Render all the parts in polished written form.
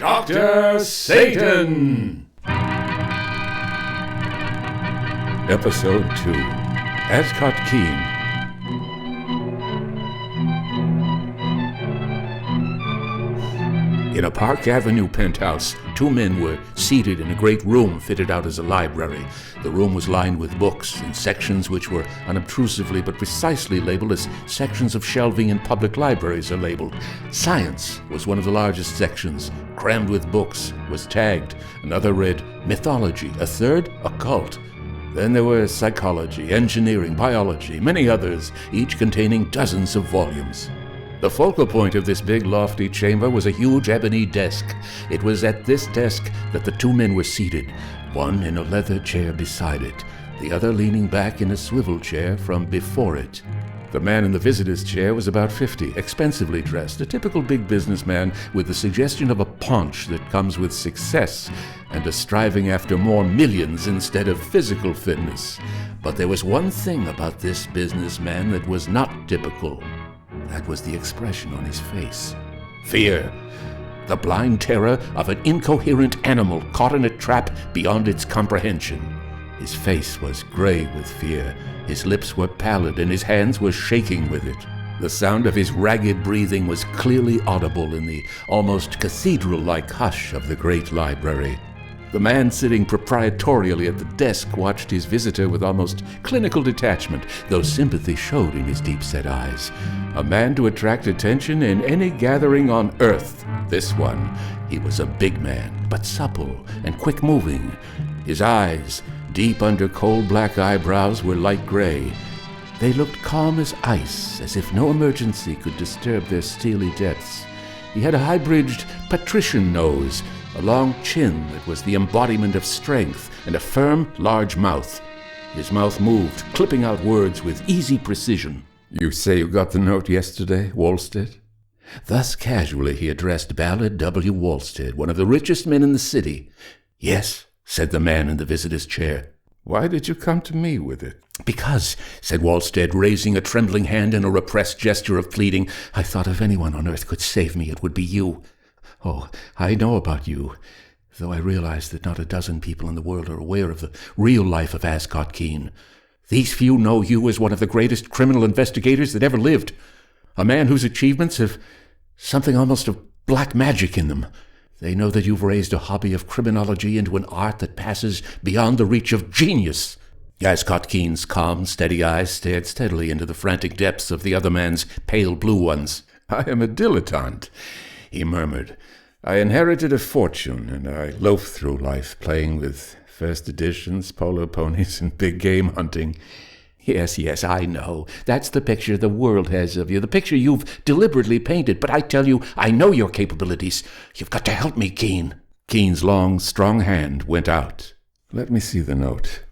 Dr. Satan! Episode 2. Ascott Keane. In a Park Avenue penthouse, two men were seated in a great room fitted out as a library. The room was lined with books in sections which were unobtrusively but precisely labeled as sections of shelving in public libraries are labeled. Science was one of the largest sections, crammed with books, was tagged. Another read mythology, a third occult. Then there were psychology, engineering, biology, many others, each containing dozens of volumes. The focal point of this big, lofty chamber was a huge ebony desk. It was at this desk that the two men were seated, one in a leather chair beside it, the other leaning back in a swivel chair from before it. The man in the visitor's chair was about 50, expensively dressed, a typical big businessman with the suggestion of a paunch that comes with success and a striving after more millions instead of physical fitness. But there was one thing about this businessman that was not typical. That was the expression on his face. Fear. The blind terror of an incoherent animal caught in a trap beyond its comprehension. His face was gray with fear. His lips were pallid and his hands were shaking with it. The sound of his ragged breathing was clearly audible in the almost cathedral-like hush of the great library. The man sitting proprietorially at the desk watched his visitor with almost clinical detachment, though sympathy showed in his deep-set eyes. A man to attract attention in any gathering on earth. This one, he was a big man, but supple and quick-moving. His eyes, deep under coal-black eyebrows, were light gray. They looked calm as ice, as if no emergency could disturb their steely depths. He had a high-bridged patrician nose, a long chin that was the embodiment of strength, and a firm, large mouth. His mouth moved, clipping out words with easy precision. "You say you got the note yesterday, Wolstead?" Thus casually he addressed Ballard W. Wolstead, one of the richest men in the city. "Yes," said the man in the visitor's chair. "Why did you come to me with it?" "Because," said Wolstead, raising a trembling hand in a repressed gesture of pleading, "I thought if anyone on earth could save me, it would be you. Oh, I know about you, though I realize that not a dozen people in the world are aware of the real life of Ascott Keane. These few know you as one of the greatest criminal investigators that ever lived, a man whose achievements have something almost of black magic in them. They know that you've raised a hobby of criminology into an art that passes beyond the reach of genius." Ascott Keane's calm, steady eyes stared steadily into the frantic depths of the other man's pale blue ones. "I am a dilettante," he murmured. "I inherited a fortune, and I loaf through life playing with first editions, polo ponies, and big game hunting." Yes, I know. That's the picture the world has of you, the picture you've deliberately painted. But I tell you, I know your capabilities. You've got to help me, Keane." Keane's long, strong hand went out. "Let me see the note."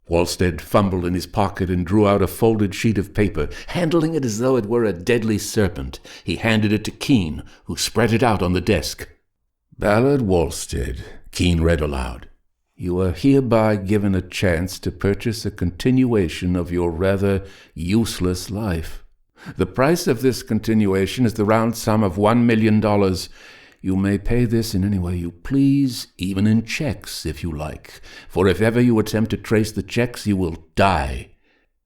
Wolstead fumbled in his pocket and drew out a folded sheet of paper. Handling it as though it were a deadly serpent, he handed it to Keane, who spread it out on the desk. "Ballard Wolstead," Keane read aloud. "You are hereby given a chance to purchase a continuation of your rather useless life. The price of this continuation is the round sum of $1 million. You may pay this in any way you please, even in checks, if you like. For if ever you attempt to trace the checks, you will die.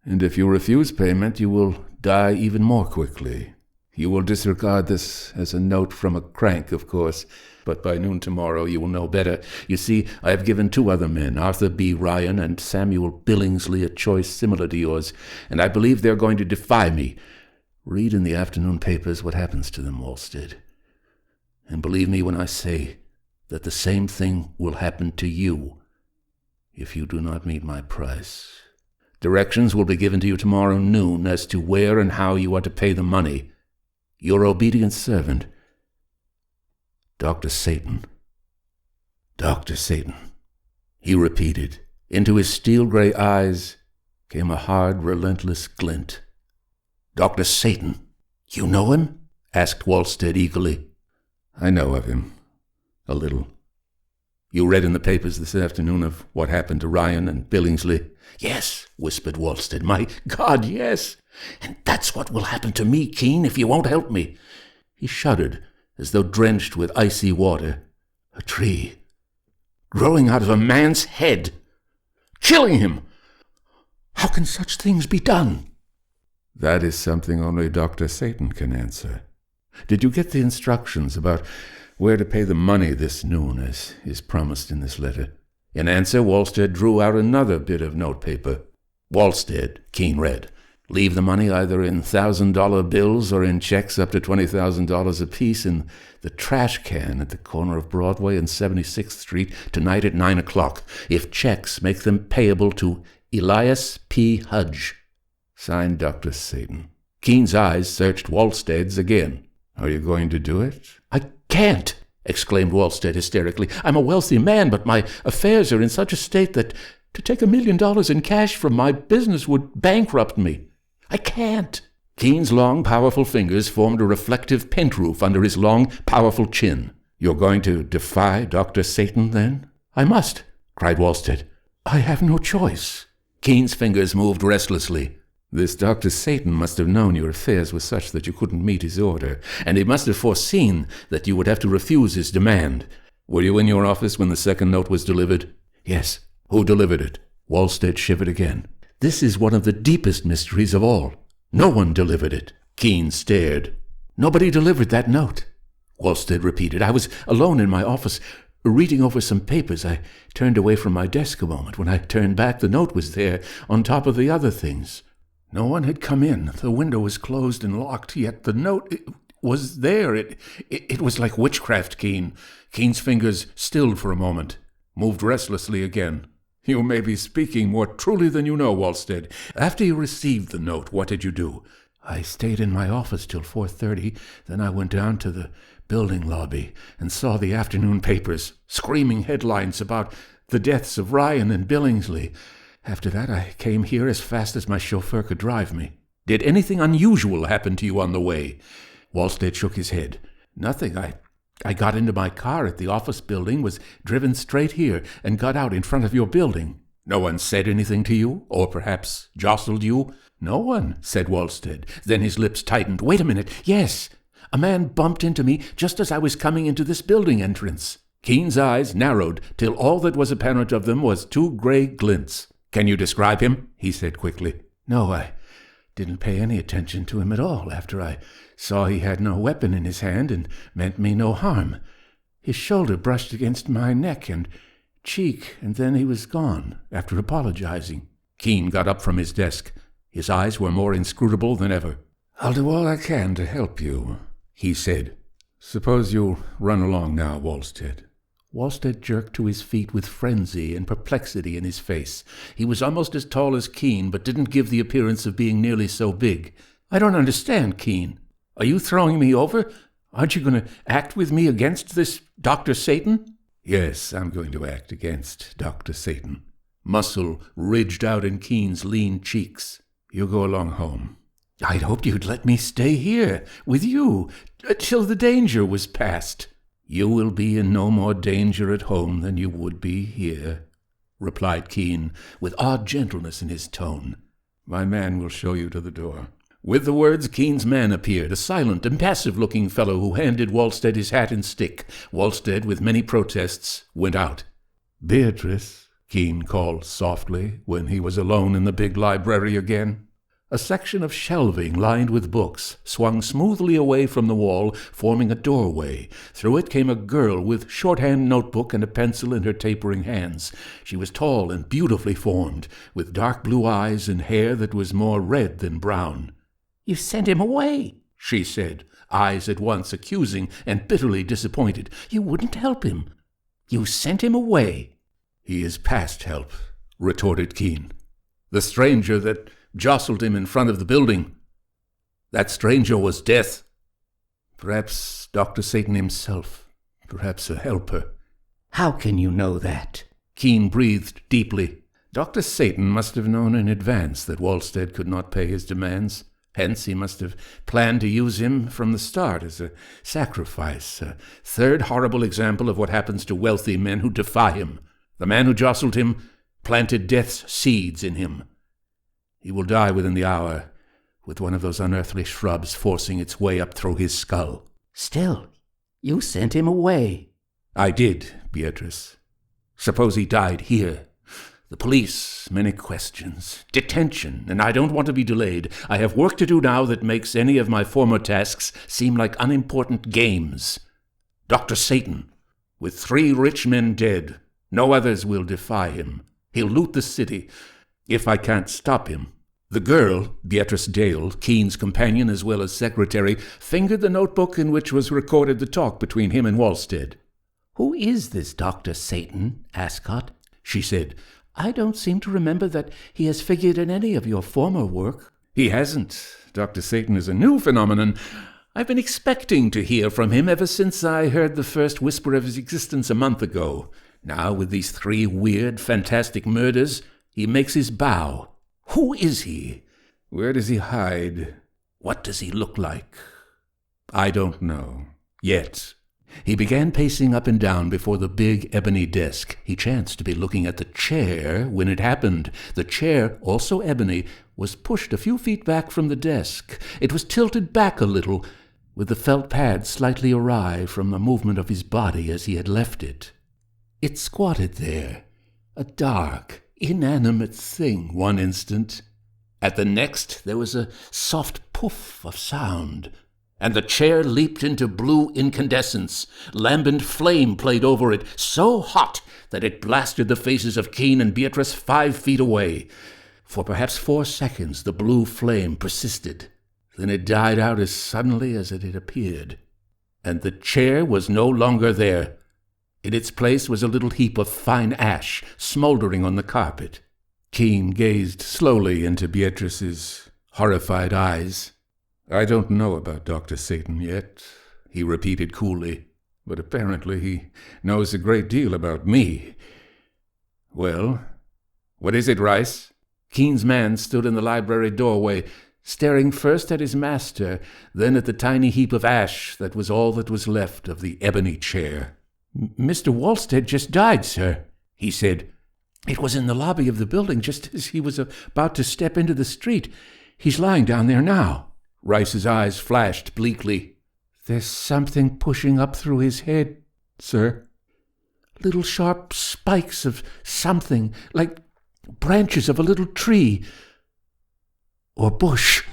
And if you refuse payment, you will die even more quickly. You will disregard this as a note from a crank, of course, but by noon tomorrow you will know better. You see, I have given two other men, Arthur B. Ryan and Samuel Billingsley, a choice similar to yours, and I believe they are going to defy me. Read in the afternoon papers what happens to them, Wolstead. And believe me when I say that the same thing will happen to you if you do not meet my price. Directions will be given to you tomorrow noon as to where and how you are to pay the money. Your obedient servant, Dr. Satan." "Dr. Satan," he repeated. Into his steel-gray eyes came a hard, relentless glint. "Dr. Satan. You know him?" asked Wolstead eagerly. "I know of him. A little." "You read in the papers this afternoon of what happened to Ryan and Billingsley?" "Yes," whispered Wolstead. "My God, yes. And that's what will happen to me, Keane, if you won't help me." He shuddered, as though drenched with icy water. A tree growing out of a man's head, killing him. How can such things be done? That is something only Dr. Satan can answer. Did you get the instructions about where to pay the money this noon, as is promised in this letter? In answer, Walstead drew out another bit of notepaper. Walstead, Keane read. Leave the money either in $1,000 bills or in checks up to $20,000 apiece in the trash can at the corner of Broadway and 76th Street tonight at 9 o'clock. If checks, make them payable to Elias P. Hudge. Signed, Dr. Satan. Keane's eyes searched Walstead's again. Are you going to do it? I can't, exclaimed Walstead hysterically. I'm a wealthy man, but my affairs are in such a state that to take $1 million in cash from my business would bankrupt me. I can't. Keane's long, powerful fingers formed a reflective pent roof under his long, powerful chin. You're going to defy Dr. Satan, then? I must, cried Walstead. I have no choice. Keane's fingers moved restlessly. This Dr. Satan must have known your affairs were such that you couldn't meet his order, and he must have foreseen that you would have to refuse his demand. Were you in your office when the second note was delivered? Yes. Who delivered it? Walstead shivered again. This is one of the deepest mysteries of all. No one delivered it. Keane stared. Nobody delivered that note. Walstead repeated. I was alone in my office, reading over some papers. I turned away from my desk a moment. When I turned back, the note was there, on top of the other things. No one had come in. The window was closed and locked, yet the note was there. It was like witchcraft, Keane. Keane's fingers stilled for a moment, moved restlessly again. You may be speaking more truly than you know, Walstead. After you received the note, what did you do? I stayed in my office till 4:30. Then I went down to the building lobby and saw the afternoon papers, screaming headlines about the deaths of Ryan and Billingsley. After that, I came here as fast as my chauffeur could drive me. Did anything unusual happen to you on the way? Walstead shook his head. Nothing. I got into my car at the office building, was driven straight here, and got out in front of your building. No one said anything to you, or perhaps jostled you? No one, said Walstead. Then his lips tightened. Wait a minute. Yes. A man bumped into me just as I was coming into this building entrance. Keane's eyes narrowed till all that was apparent of them was two gray glints. Can you describe him? He said quickly. No, I didn't pay any attention to him at all after I saw he had no weapon in his hand and meant me no harm. His shoulder brushed against my neck and cheek, and then he was gone, after apologizing. Keane got up from his desk. His eyes were more inscrutable than ever. I'll do all I can to help you, he said. Suppose you'll run along now, Walstead. Walstead jerked to his feet with frenzy and perplexity in his face. He was almost as tall as Keane, but didn't give the appearance of being nearly so big. I don't understand, Keane. Are you throwing me over? Aren't you going to act with me against this Dr. Satan? Yes, I'm going to act against Dr. Satan. Muscle ridged out in Keane's lean cheeks. You go along home. I'd hoped you'd let me stay here with you till the danger was past. You will be in no more danger at home than you would be here, replied Keane, with odd gentleness in his tone. My man will show you to the door. With the words, Keane's man appeared, a silent, impassive-looking fellow who handed Walstead his hat and stick. Walstead, with many protests, went out. Beatrice, Keane called softly when he was alone in the big library again. A section of shelving lined with books swung smoothly away from the wall, forming a doorway. Through it came a girl with shorthand notebook and a pencil in her tapering hands. She was tall and beautifully formed, with dark blue eyes and hair that was more red than brown. You sent him away, she said, eyes at once accusing and bitterly disappointed. You wouldn't help him. You sent him away. He is past help, retorted Keane. The stranger that jostled him in front of the building. That stranger was death. Perhaps Dr. Satan himself. Perhaps a helper. How can you know that? Keane breathed deeply. Dr. Satan must have known in advance that Walstead could not pay his demands. Hence he must have planned to use him from the start as a sacrifice, a third horrible example of what happens to wealthy men who defy him. The man who jostled him planted death's seeds in him. He will die within the hour, with one of those unearthly shrubs forcing its way up through his skull. Still, you sent him away. I did, Beatrice. Suppose he died here. The police, many questions, detention, and I don't want to be delayed. I have work to do now that makes any of my former tasks seem like unimportant games. Dr. Satan, with 3 rich men dead, no others will defy him. He'll loot the city, if I can't stop him. The girl, Beatrice Dale, Keane's companion as well as secretary, fingered the notebook in which was recorded the talk between him and Walstead. "Who is this Dr. Satan, Ascott?" she said. "I don't seem to remember that he has figured in any of your former work." "He hasn't. Dr. Satan is a new phenomenon. I've been expecting to hear from him ever since I heard the first whisper of his existence a month ago. Now, with these 3 weird, fantastic murders, he makes his bow. Who is he? Where does he hide? What does he look like? I don't know. Yet." He began pacing up and down before the big ebony desk. He chanced to be looking at the chair when it happened. The chair, also ebony, was pushed a few feet back from the desk. It was tilted back a little, with the felt pad slightly awry from the movement of his body as he had left it. It squatted there, a dark, inanimate thing one instant. At the next there was a soft poof of sound, and the chair leaped into blue incandescence. Lambent flame played over it, so hot that it blasted the faces of Keane and Beatrice 5 feet away. For perhaps 4 seconds the blue flame persisted. Then it died out as suddenly as it had appeared, and the chair was no longer there. In its place was a little heap of fine ash, smoldering on the carpet. Keane gazed slowly into Beatrice's horrified eyes. "I don't know about Dr. Satan yet," he repeated coolly, "but apparently he knows a great deal about me." "Well, what is it, Rice?" Keane's man stood in the library doorway, staring first at his master, then at the tiny heap of ash that was all that was left of the ebony chair. "Mr. Walstead just died, sir," he said. "It was in the lobby of the building just as he was about to step into the street. He's lying down there now." Rice's eyes flashed bleakly. "There's something pushing up through his head, sir. Little sharp spikes of something, like branches of a little tree or bush."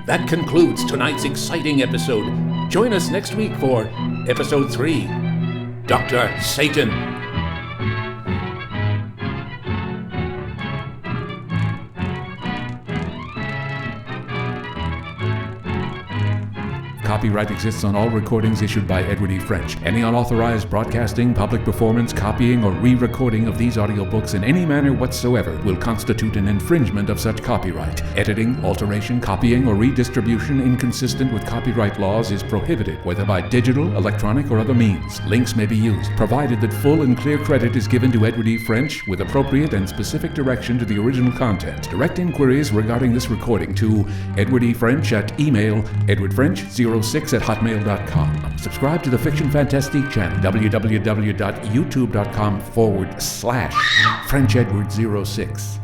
That concludes tonight's exciting episode. Join us next week for Episode 3, Dr. Satan. Copyright exists on all recordings issued by Edward E. French. Any unauthorized broadcasting, public performance, copying, or re-recording of these audiobooks in any manner whatsoever will constitute an infringement of such copyright. Editing, alteration, copying, or redistribution inconsistent with copyright laws is prohibited, whether by digital, electronic, or other means. Links may be used, provided that full and clear credit is given to Edward E. French with appropriate and specific direction to the original content. Direct inquiries regarding this recording to Edward E. French at email edwardfrench06@hotmail.com. Subscribe to the Fiction Fantastique channel, www.youtube.com/FrenchEdward06.